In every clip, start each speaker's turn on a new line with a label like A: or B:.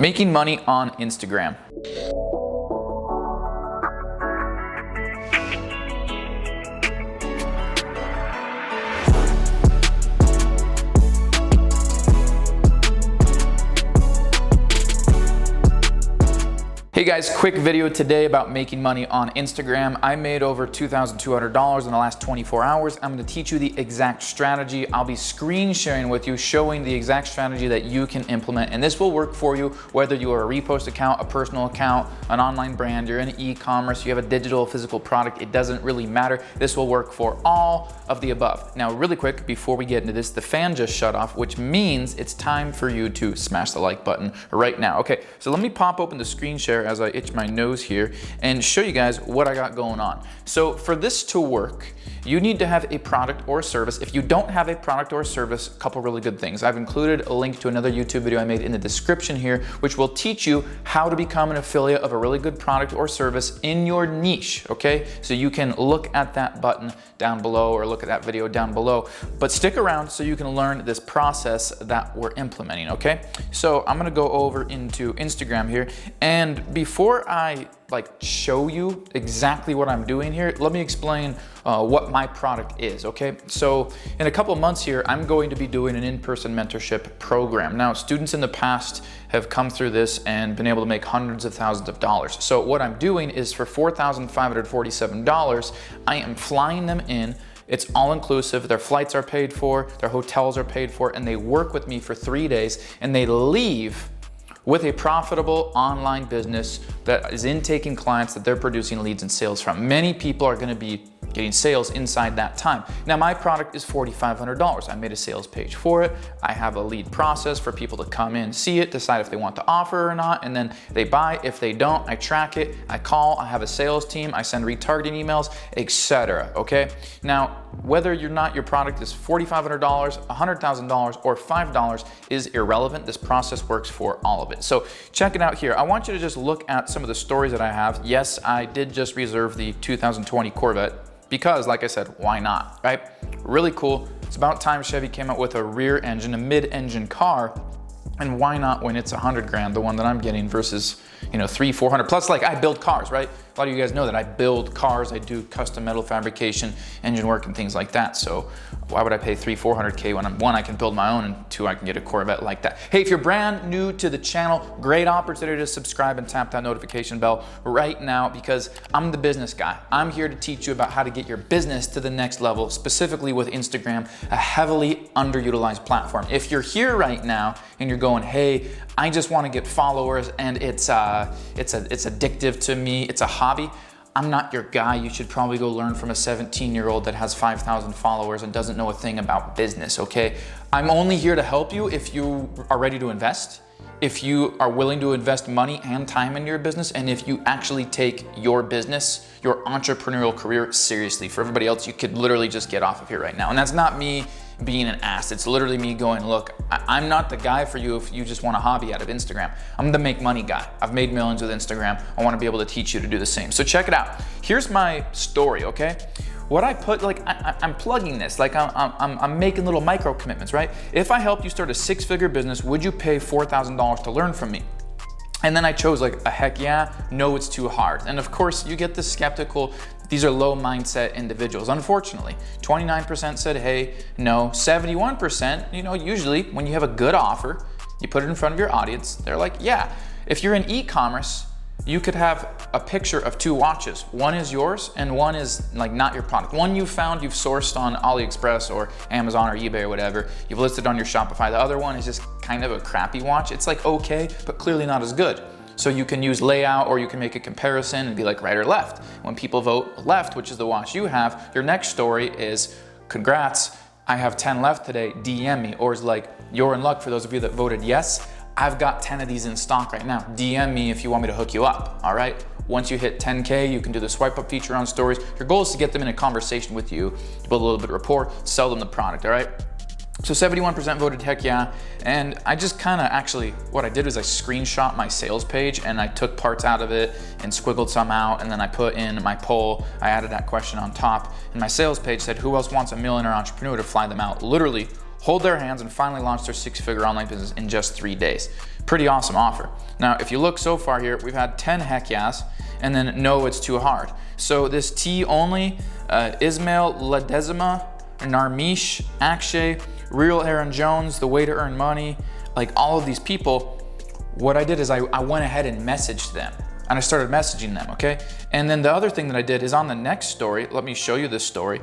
A: Making money on Instagram. Hey guys, quick video today about making money on Instagram. I made over $2,200 in the last 24 hours. I'm gonna teach you the exact strategy. I'll be screen sharing with you, showing the exact strategy that you can implement. And this will work for you whether you are a repost account, a personal account, an online brand, you're in e-commerce, you have a digital, physical product, it doesn't really matter. This will work for all of the above. Now, really quick, before we get into this, the fan just shut off, which means it's time for you to smash the like button right now. Okay, so let me pop open the screen share as I itch my nose here and show you guys what I got going on. So for this to work, you need to have a product or a service. If you don't have a product or a service, a couple really good things. I've included a link to another YouTube video I made in the description here, which will teach you how to become an affiliate of a really good product or service in your niche, okay? So you can look at that button down below or look at that video down below, but stick around so you can learn this process that we're implementing, okay? So I'm gonna go over into Instagram here, and before I show you exactly what I'm doing here, let me explain what my product is, okay? So in a couple of months here, I'm going to be doing an in-person mentorship program. Now, students in the past have come through this and been able to make hundreds of thousands of dollars. So what I'm doing is for $4,547, I am flying them in. It's all inclusive, their flights are paid for, their hotels are paid for, and they work with me for 3 days, and they leave with a profitable online business that is intaking clients that they're producing leads and sales from. Many people are gonna be getting sales inside that time. Now, my product is $4,500. I made a sales page for it. I have a lead process for people to come in, see it, decide if they want to offer or not, and then they buy. If they don't, I track it, I call, I have a sales team, I send retargeting emails, etc. Okay? Now, whether or not your product is $4,500, $100,000, or $5 is irrelevant. This process works for all of it. So check it out here. I want you to just look at some of the stories that I have. Yes, I did just reserve the 2020 Corvette because, like I said, why not, right? Really cool. It's about time Chevy came out with a rear engine, a mid-engine car. And why not when it's 100 grand, the one that I'm getting versus, 300, 400. Plus, I build cars, right? A lot of you guys know that I build cars. I do custom metal fabrication, engine work, and things like that. So why would I pay 300-400K when one, I can build my own, and two, I can get a Corvette like that. Hey, if you're brand new to the channel, great opportunity to subscribe and tap that notification bell right now, because I'm the business guy. I'm here to teach you about how to get your business to the next level, specifically with Instagram, a heavily underutilized platform. If you're here right now and you're going, hey, I just want to get followers and it's addictive to me, it's a hobby, I'm not your guy. You should probably go learn from a 17-year-old that has 5,000 followers and doesn't know a thing about business, okay? I'm only here to help you if you are ready to invest, if you are willing to invest money and time in your business, and if you actually take your business, your entrepreneurial career seriously. For everybody else, you could literally just get off of here right now. And that's not me being an ass. It's literally me going, look, I'm not the guy for you if you just want a hobby out of Instagram. I'm the make money guy. I've made millions with Instagram. I want to be able to teach you to do the same. So check it out. Here's my story, okay? What I put, I'm plugging this, I'm making little micro commitments, right? If I helped you start a 6-figure business, would you pay $4,000 to learn from me? And then I chose a heck yeah, no, it's too hard. And of course, you get the skeptical, these are low mindset individuals. Unfortunately, 29% said, hey, no. 71%, usually when you have a good offer, you put it in front of your audience, they're like, yeah. If you're in e-commerce, you could have a picture of 2 watches. One is yours and one is not your product. One you found, you've sourced on AliExpress or Amazon or eBay or whatever. You've listed on your Shopify. The other one is just kind of a crappy watch. It's okay, but clearly not as good. So you can use layout, or you can make a comparison and be right or left. When people vote left, which is the watch you have, your next story is, congrats, I have 10 left today, DM me. Or it's you're in luck for those of you that voted yes. I've got 10 of these in stock right now. DM me if you want me to hook you up, all right? Once you hit 10K, you can do the swipe up feature on stories. Your goal is to get them in a conversation with you, to build a little bit of rapport, sell them the product, all right? So 71% voted heck yeah, and I just what I did was I screenshot my sales page and I took parts out of it and squiggled some out, and then I put in my poll, I added that question on top, and my sales page said, who else wants a millionaire entrepreneur to fly them out? Literally hold their hands and finally launch their 6-figure online business in just 3 days. Pretty awesome offer. Now, if you look so far here, we've had 10 heck yes, and then no, it's too hard. So this T only, Ismail Ledesma, Narmish, Akshay, Real Aaron Jones, The Way to Earn Money, like all of these people, what I did is I went ahead and messaged them. And I started messaging them, okay? And then the other thing that I did is on the next story, let me show you this story.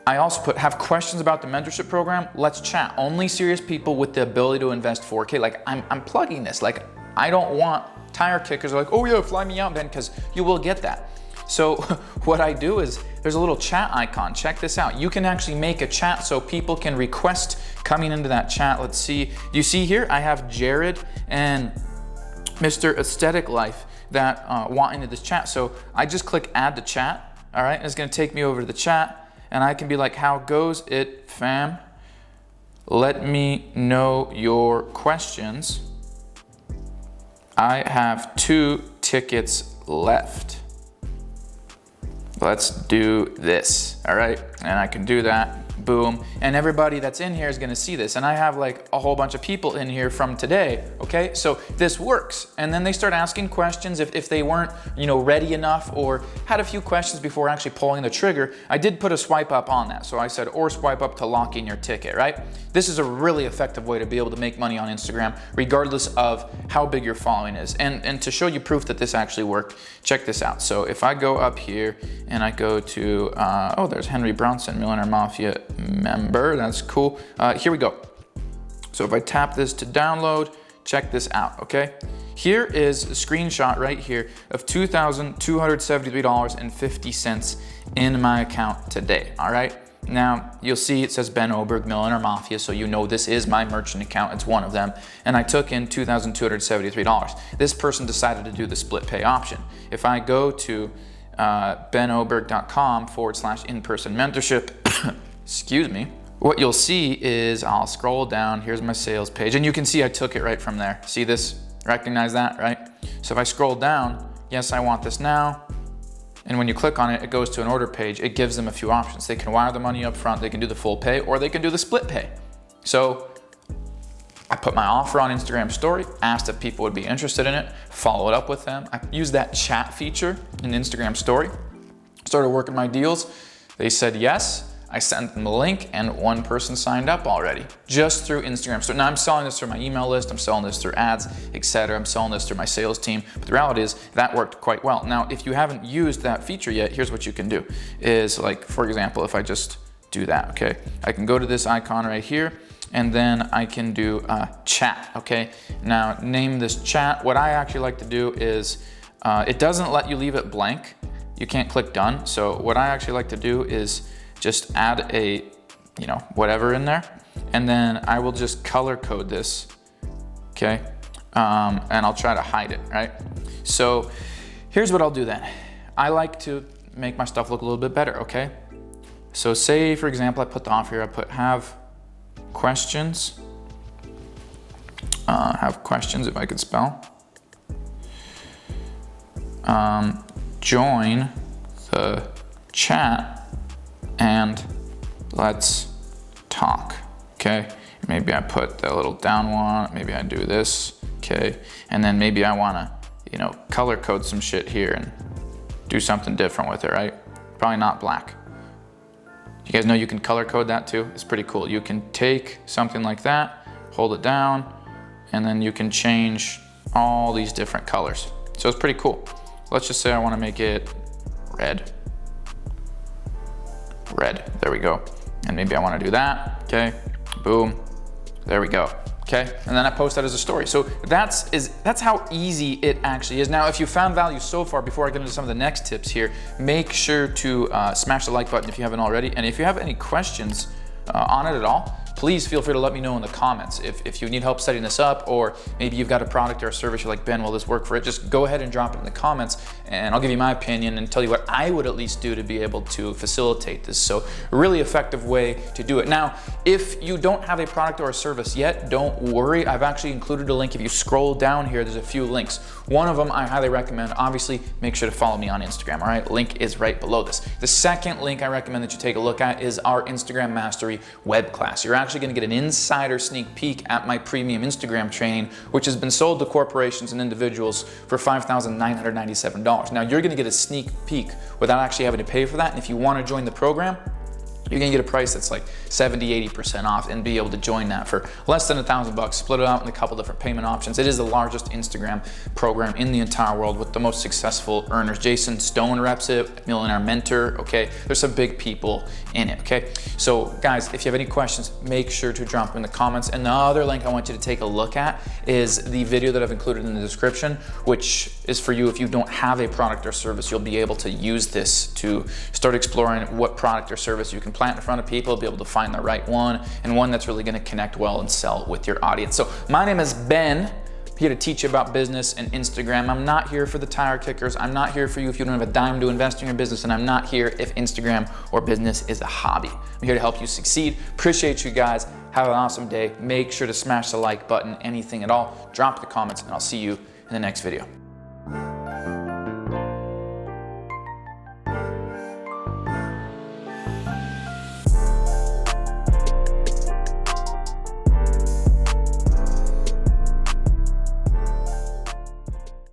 A: I also put, have questions about the mentorship program? Let's chat. Only serious people with the ability to invest 4K. Like I'm plugging this. Like I don't want tire kickers like, oh yeah, fly me out, Ben, because you will get that. So what I do is there's a little chat icon. Check this out. You can actually make a chat so people can request coming into that chat. Let's see. You see here, I have Jared and Mr. Aesthetic Life that want into this chat. So I just click add to chat, all right? And it's gonna take me over to the chat and I can be like, how goes it, fam? Let me know your questions. I have 2 tickets left. Let's do this, all right? And I can do that, boom. And everybody that's in here is gonna see this. And I have like a whole bunch of people in here from today, okay? So this works. And then they start asking questions if they weren't, ready enough or had a few questions before actually pulling the trigger. I did put a swipe up on that. So I said, or swipe up to lock in your ticket, right? This is a really effective way to be able to make money on Instagram, regardless of how big your following is. And to show you proof that this actually worked, check this out. So if I go up here and I go to, there's Henry Brownson, Millionaire Mafia member, that's cool. Here we go. So if I tap this to download, check this out, okay? Here is a screenshot right here of $2,273.50 in my account today, all right? Now, you'll see it says Ben Oberg, Millionaire Mafia, so you know this is my merchant account, it's one of them, and I took in $2,273. This person decided to do the split pay option. If I go to benoberg.com/in-person mentorship, excuse me, what you'll see is I'll scroll down, here's my sales page, and you can see I took it right from there. See this? Recognize that, right? So if I scroll down, yes, I want this now. And when you click on it, it goes to an order page. It gives them a few options. They can wire the money up front, they can do the full pay, or they can do the split pay. So I put my offer on Instagram story, asked if people would be interested in it, followed up with them. I used that chat feature in Instagram story, started working my deals. They said yes. I sent them the link and one person signed up already just through Instagram. So now I'm selling this through my email list, I'm selling this through ads, etc. I'm selling this through my sales team. But the reality is that worked quite well. Now, if you haven't used that feature yet, here's what you can do is like, for example, if I just do that, okay? I can go to this icon right here and then I can do chat, okay? Now name this chat. What I actually like to do is, it doesn't let you leave it blank. You can't click done. So what I actually like to do is just add a, whatever in there. And then I will just color code this, okay? And I'll try to hide it, right? So here's what I'll do then. I like to make my stuff look a little bit better, okay? So say, for example, I put the offer here, I put have questions. Have questions, if I could spell. Join the chat and let's talk, okay? Maybe I put the little down one, maybe I do this, okay? And then maybe I wanna, color code some shit here and do something different with it, right? Probably not black. You guys know you can color code that too? It's pretty cool. You can take something like that, hold it down, and then you can change all these different colors. So it's pretty cool. Let's just say I wanna make it red. Red, there we go. And maybe I wanna do that, okay? Boom, there we go, okay? And then I post that as a story. So that's how easy it actually is. Now, if you found value so far, before I get into some of the next tips here, make sure to smash the like button if you haven't already. And if you have any questions on it at all, please feel free to let me know in the comments. If you need help setting this up, or maybe you've got a product or a service you're like, Ben, will this work for it? Just go ahead and drop it in the comments and I'll give you my opinion and tell you what I would at least do to be able to facilitate this. So a really effective way to do it. Now, if you don't have a product or a service yet, don't worry. I've actually included a link. If you scroll down here, there's a few links. One of them I highly recommend. Obviously, make sure to follow me on Instagram, all right? Link is right below this. The second link I recommend that you take a look at is our Instagram Mastery web class. You're actually actually gonna get an insider sneak peek at my premium Instagram training, which has been sold to corporations and individuals for $5,997. Now you're gonna get a sneak peek without actually having to pay for that. And if you wanna join the program, you're gonna get a price that's like 70, 80% off and be able to join that for less than $1,000, split it out in a couple different payment options. It is the largest Instagram program in the entire world with the most successful earners. Jason Stone reps it, Millionaire Mentor, okay? There's some big people in it, okay? So guys, if you have any questions, make sure to drop in the comments. And the other link I want you to take a look at is the video that I've included in the description, which is for you if you don't have a product or service. You'll be able to use this to start exploring what product or service you can plant in front of people, be able to find the right one and one that's really gonna connect well and sell with your audience. So my name is Ben. I'm here to teach you about business and Instagram. I'm not here for the tire kickers. I'm not here for you if you don't have a dime to invest in your business, and I'm not here if Instagram or business is a hobby. I'm here to help you succeed. Appreciate you guys. Have an awesome day. Make sure to smash the like button, anything at all. Drop the comments, and I'll see you in the next video.